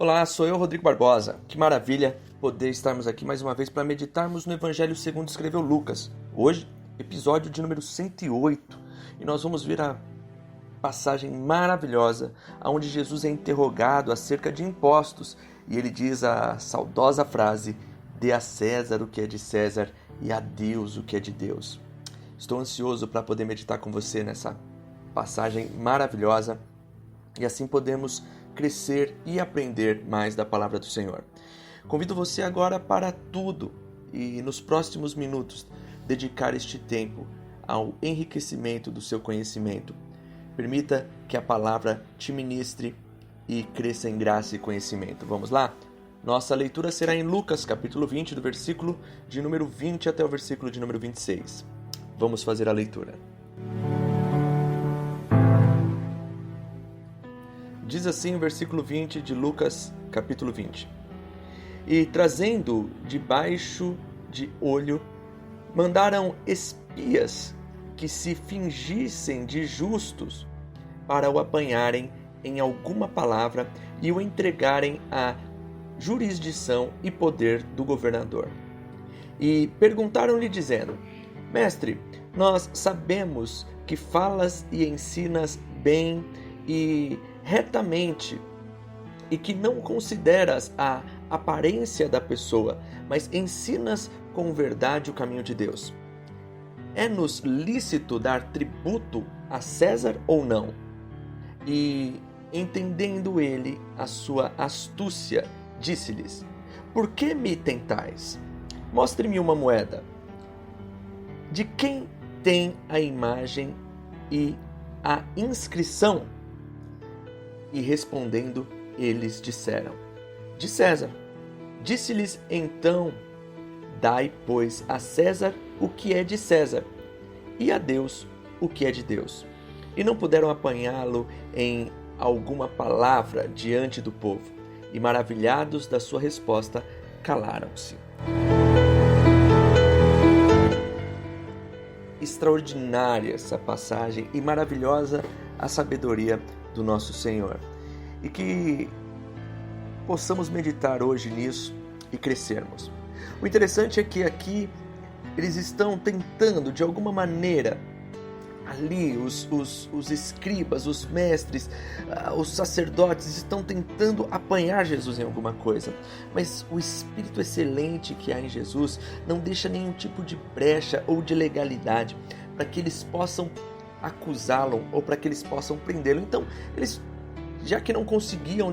Olá, sou eu, Rodrigo Barbosa. Que maravilha poder estarmos aqui mais uma vez para meditarmos no Evangelho segundo escreveu Lucas. Hoje, episódio de número 108. E nós vamos ver a passagem maravilhosa onde Jesus é interrogado acerca de impostos. E ele diz a saudosa frase: dê a César o que é de César e a Deus o que é de Deus. Estou ansioso para poder meditar com você nessa passagem maravilhosa e assim podemos crescer e aprender mais da palavra do Senhor. Convido você agora para tudo e nos próximos minutos dedicar este tempo ao enriquecimento do seu conhecimento. Permita que a palavra te ministre e cresça em graça e conhecimento. Vamos lá? Nossa leitura será em Lucas capítulo 20, do versículo de número 20 até o versículo de número 26. Vamos fazer a leitura. Diz assim o versículo 20 de Lucas, capítulo 20. E trazendo debaixo de olho, mandaram espias que se fingissem de justos para o apanharem em alguma palavra e o entregarem à jurisdição e poder do governador. E perguntaram-lhe dizendo: Mestre, nós sabemos que falas e ensinas bem e retamente, e que não consideras a aparência da pessoa, mas ensinas com verdade o caminho de Deus. É-nos lícito dar tributo a César ou não? E, entendendo ele a sua astúcia, disse-lhes: Por que me tentais? Mostre-me uma moeda. De quem tem a imagem e a inscrição? E respondendo, eles disseram: De César. Disse-lhes então: Dai, pois, a César o que é de César, e a Deus o que é de Deus. E não puderam apanhá-lo em alguma palavra diante do povo, e maravilhados da sua resposta, calaram-se. Extraordinária essa passagem e maravilhosa a sabedoria do nosso Senhor. E que possamos meditar hoje nisso e crescermos. O interessante é que aqui eles estão tentando, de alguma maneira, ali os escribas, os mestres, os sacerdotes estão tentando apanhar Jesus em alguma coisa. Mas o Espírito excelente que há em Jesus não deixa nenhum tipo de brecha ou de legalidade para que eles possam acusá-lo ou para que eles possam prendê-lo. Então, eles, já que não conseguiam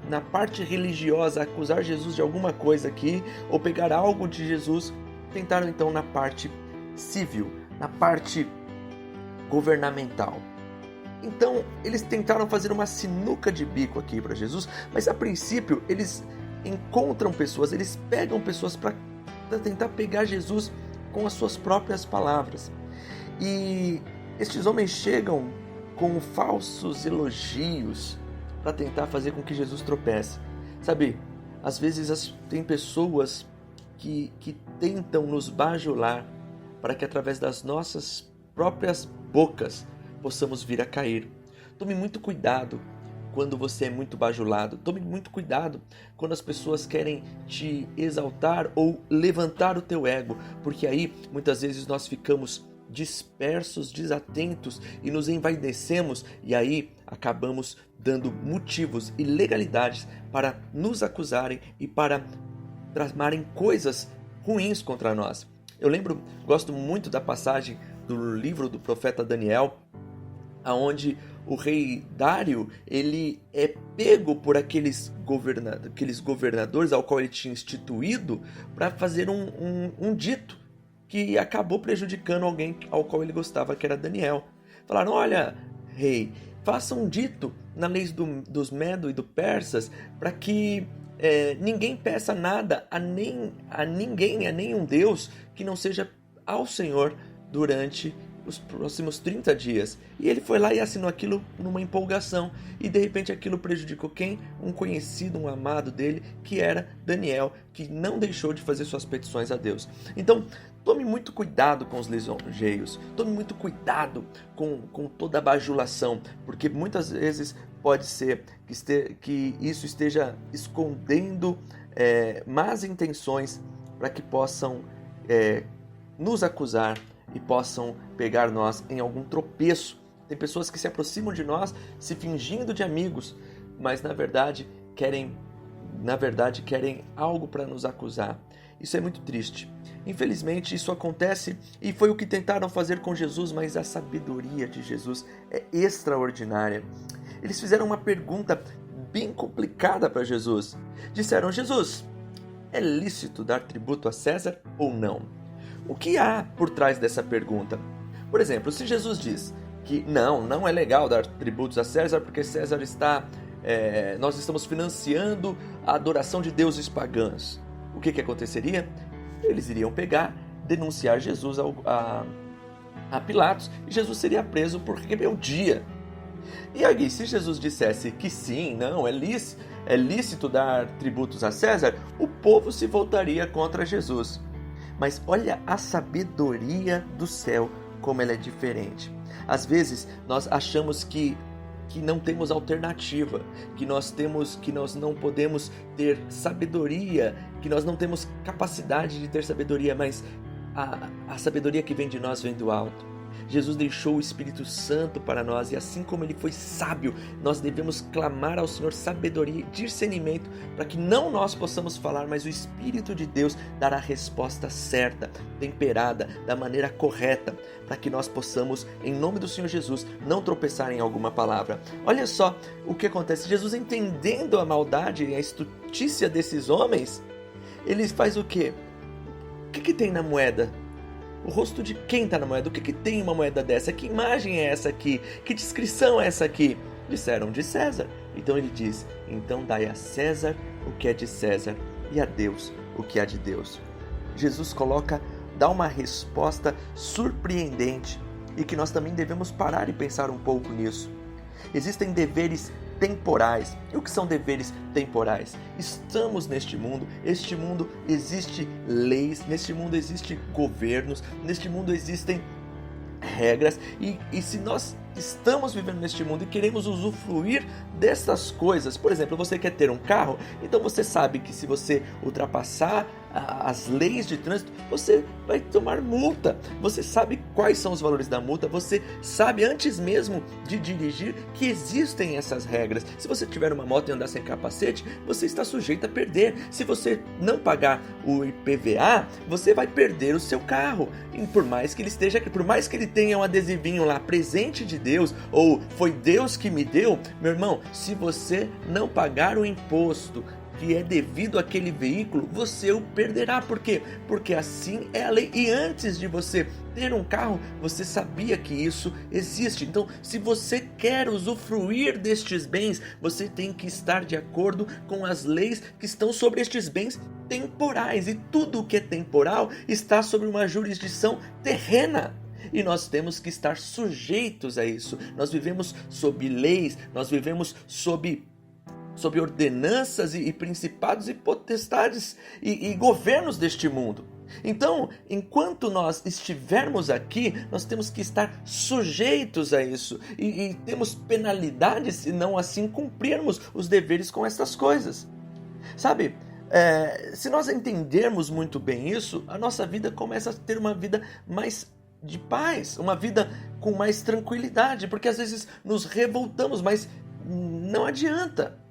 na parte religiosa acusar Jesus de alguma coisa aqui ou pegar algo de Jesus, tentaram então na parte civil, na parte governamental. Então, eles tentaram fazer uma sinuca de bico aqui para Jesus, mas a princípio eles encontram pessoas, eles pegam pessoas para tentar pegar Jesus com as suas próprias palavras. E estes homens chegam com falsos elogios para tentar fazer com que Jesus tropece. Sabe, às vezes tem pessoas que tentam nos bajular para que através das nossas próprias bocas possamos vir a cair. Tome muito cuidado quando você é muito bajulado. Tome muito cuidado quando as pessoas querem te exaltar ou levantar o teu ego, porque aí muitas vezes nós ficamos dispersos, desatentos e nos envaidecemos, e aí acabamos dando motivos e legalidades para nos acusarem e para tramarem coisas ruins contra nós. Eu gosto muito da passagem do livro do profeta Daniel, aonde o rei Dário ele é pego por aqueles governadores ao qual ele tinha instituído para fazer um dito que acabou prejudicando alguém ao qual ele gostava, que era Daniel. Falaram: olha, rei, faça um dito na lei dos Medo e do Persas para que ninguém peça nada a ninguém, a nenhum Deus que não seja ao Senhor durante os próximos 30 dias. E ele foi lá e assinou aquilo numa empolgação. E de repente aquilo prejudicou quem? Um conhecido, um amado dele, que era Daniel, que não deixou de fazer suas petições a Deus. Então, tome muito cuidado com os lisonjeios, tome muito cuidado com toda a bajulação, porque muitas vezes pode ser que isso esteja escondendo más intenções para que possam nos acusar e possam pegar nós em algum tropeço. Tem pessoas que se aproximam de nós se fingindo de amigos, mas na verdade querem algo para nos acusar. Isso é muito triste. Infelizmente isso acontece e foi o que tentaram fazer com Jesus, mas a sabedoria de Jesus é extraordinária. Eles fizeram uma pergunta bem complicada para Jesus. Disseram: Jesus, é lícito dar tributo a César ou não? O que há por trás dessa pergunta? Por exemplo, se Jesus diz que não é legal dar tributos a César porque César nós estamos financiando a adoração de deuses pagãos. O que aconteceria? Eles iriam pegar, denunciar Jesus a Pilatos e Jesus seria preso por rebeldia. E aí, se Jesus dissesse que sim, não, é lícito dar tributos a César, o povo se voltaria contra Jesus. Mas olha a sabedoria do céu, como ela é diferente. Às vezes nós achamos que não temos alternativa, que nós não podemos ter sabedoria, que nós não temos capacidade de ter sabedoria, mas a sabedoria que vem de nós vem do alto. Jesus deixou o Espírito Santo para nós e assim como Ele foi sábio, nós devemos clamar ao Senhor sabedoria e discernimento para que não nós possamos falar, mas o Espírito de Deus dará a resposta certa, temperada, da maneira correta, para que nós possamos, em nome do Senhor Jesus, não tropeçar em alguma palavra. Olha só o que acontece. Jesus, entendendo a maldade e a astutícia desses homens, Ele faz o quê? O que tem na moeda? O rosto de quem está na moeda? O que tem uma moeda dessa? Que imagem é essa aqui? Que descrição é essa aqui? Disseram: de César. Então ele diz: então dai a César o que é de César e a Deus o que é de Deus. Jesus dá uma resposta surpreendente e que nós também devemos parar e pensar um pouco nisso. Existem deveres temporais. E o que são deveres temporais? Estamos neste mundo, este mundo existe leis, neste mundo existem governos, neste mundo existem regras e se nós estamos vivendo neste mundo e queremos usufruir dessas coisas, por exemplo, você quer ter um carro, então você sabe que se você ultrapassar as leis de trânsito, você vai tomar multa. Você sabe quais são os valores da multa, você sabe antes mesmo de dirigir que existem essas regras. Se você tiver uma moto e andar sem capacete, você está sujeito a perder. Se você não pagar o IPVA, você vai perder o seu carro. E por mais que ele tenha um adesivinho lá, presente de Deus, ou foi Deus que me deu, meu irmão, se você não pagar o imposto que é devido àquele veículo, você o perderá. Por quê? Porque assim é a lei. E antes de você ter um carro, você sabia que isso existe. Então, se você quer usufruir destes bens, você tem que estar de acordo com as leis que estão sobre estes bens temporais. E tudo o que é temporal está sobre uma jurisdição terrena. E nós temos que estar sujeitos a isso. Nós vivemos sob leis, nós vivemos sob ordenanças e principados e potestades e governos deste mundo. Então, enquanto nós estivermos aqui, nós temos que estar sujeitos a isso e temos penalidades se não assim cumprirmos os deveres com estas coisas. Sabe, se nós entendermos muito bem isso, a nossa vida começa a ter uma vida mais de paz, uma vida com mais tranquilidade, porque às vezes nos revoltamos, mas não adianta.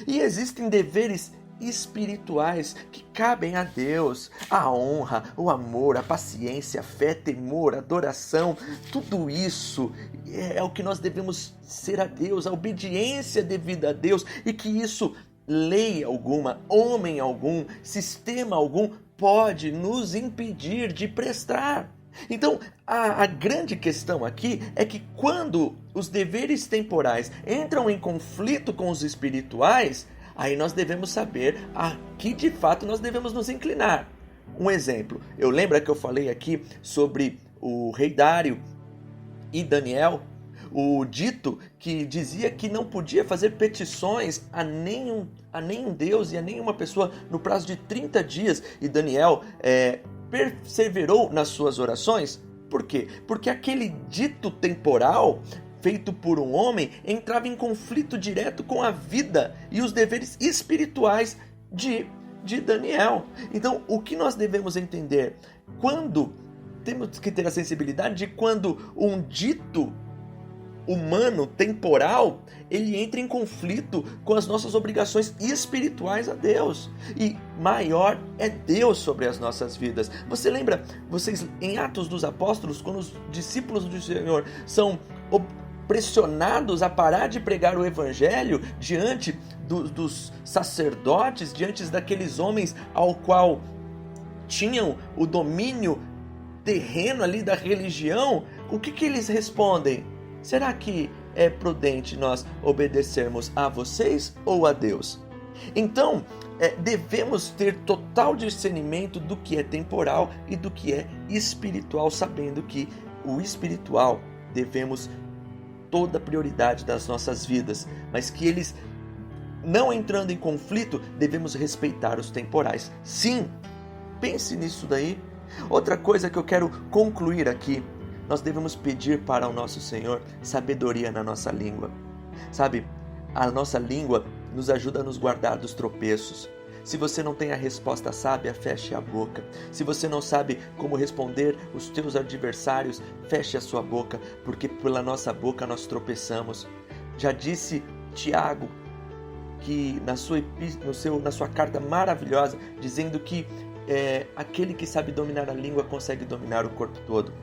E existem deveres espirituais que cabem a Deus: a honra, o amor, a paciência, a fé, temor, adoração. Tudo isso é o que nós devemos ser a Deus, a obediência devida a Deus, e que isso, lei alguma, homem algum, sistema algum, pode nos impedir de prestar. Então, a grande questão aqui é que quando os deveres temporais entram em conflito com os espirituais, aí nós devemos saber a que de fato nós devemos nos inclinar. Um exemplo, eu lembro que eu falei aqui sobre o rei Dário, e Daniel, o dito que dizia que não podia fazer petições a nenhum Deus e a nenhuma pessoa no prazo de 30 dias, e Daniel perseverou nas suas orações. Por quê? Porque aquele dito temporal feito por um homem entrava em conflito direto com a vida e os deveres espirituais de Daniel. Então, o que nós devemos entender? Temos que ter a sensibilidade de quando um dito humano, temporal, ele entra em conflito com as nossas obrigações espirituais a Deus. E maior é Deus sobre as nossas vidas. Você lembra, em Atos dos Apóstolos, quando os discípulos do Senhor são pressionados a parar de pregar o evangelho diante dos sacerdotes, diante daqueles homens ao qual tinham o domínio terreno ali da religião, o que eles respondem? Será que é prudente nós obedecermos a vocês ou a Deus? Então, devemos ter total discernimento do que é temporal e do que é espiritual, sabendo que o espiritual devemos toda a prioridade das nossas vidas, mas que eles, não entrando em conflito, devemos respeitar os temporais. Sim, pense nisso daí. Outra coisa que eu quero concluir aqui: nós devemos pedir para o nosso Senhor sabedoria na nossa língua. Sabe, a nossa língua nos ajuda a nos guardar dos tropeços. Se você não tem a resposta sábia, feche a boca. Se você não sabe como responder os teus adversários, feche a sua boca, porque pela nossa boca nós tropeçamos. Já disse Tiago, que na sua carta maravilhosa, dizendo que aquele que sabe dominar a língua consegue dominar o corpo todo.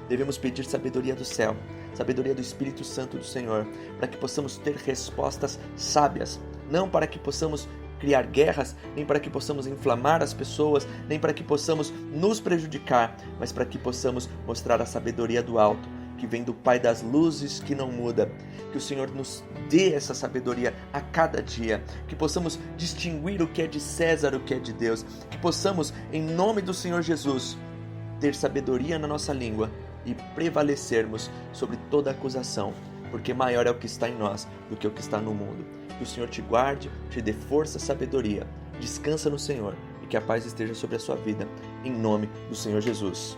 Devemos pedir sabedoria do céu, sabedoria do Espírito Santo do Senhor, para que possamos ter respostas sábias, não para que possamos criar guerras, nem para que possamos inflamar as pessoas, nem para que possamos nos prejudicar, mas para que possamos mostrar a sabedoria do alto, que vem do Pai das luzes, que não muda. Que o Senhor nos dê essa sabedoria a cada dia, que possamos distinguir o que é de César, o que é de Deus, que possamos, em nome do Senhor Jesus, ter sabedoria na nossa língua e prevalecermos sobre toda acusação, porque maior é o que está em nós do que o que está no mundo. Que o Senhor te guarde, te dê força e sabedoria. Descansa no Senhor e que a paz esteja sobre a sua vida, em nome do Senhor Jesus.